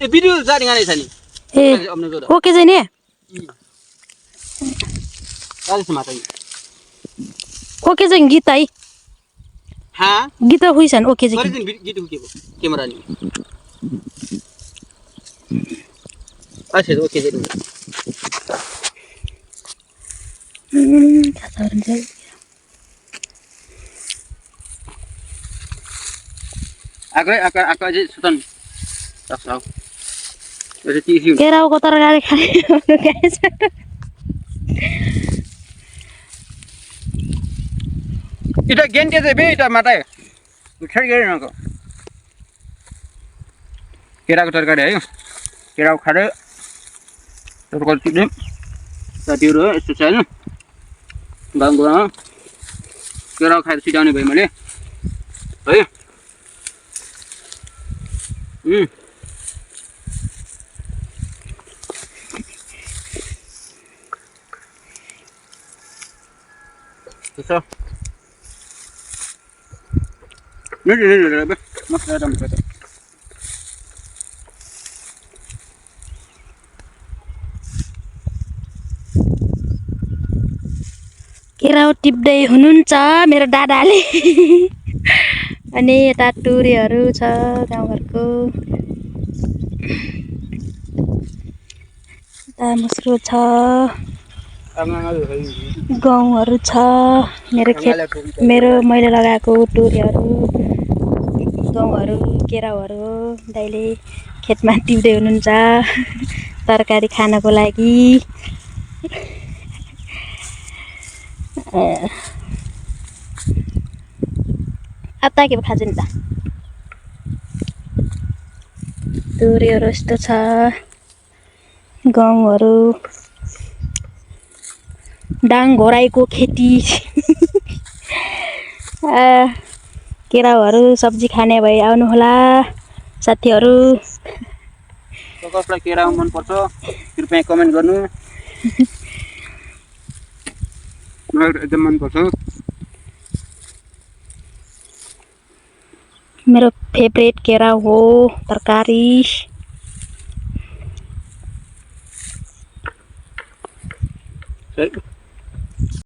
video जाने गाने छ नि ए ओके चाहिँ नि गाली माता ओके चाहिँ गीत है हाँ गीत हुइसन ओके चाहिँ गीत के क्यामेरा नि अच्छा ओके चाहिँ आको अझै सुतन तक्साउ अझै तिसी केराउको तरकारी खाने इटा गेन्टे चाहिँ बे इटा माता छेड गरेनको केराको तरकारी है केराको खारे तरकारी तिले साथीहरु यस्तो छ हैन गाउँमा केराको खाएर सिटाउने भए मैले है त्यसो ले बे मस्त राम्रो छ केराउ टिप्दै हुनुहुन्छ मेरो दादाले अनि यता टुरीहरू छ गाउँघरको यता मुस्रो छ गहुँहरू छ मेरो खेत मेरो मैले लगाएको टुरीहरू गहुँहरू केराउहरू दाइले खेतमा टिप्दै हुनुहुन्छ तरकारी खानको लागि आता के खान्छ नि त टुरीहरू यस्तो छ गहुँहरू डाङ घोराइको खेती केराउहरू सब्जी खाने भए आउनुहोला साथीहरू कसलाई केरा मन पर्छ कृपया कमेन्ट गर्नु मलाई एकदम मन पर्छ मेरो फेभरेट केरा हो तरकारी सही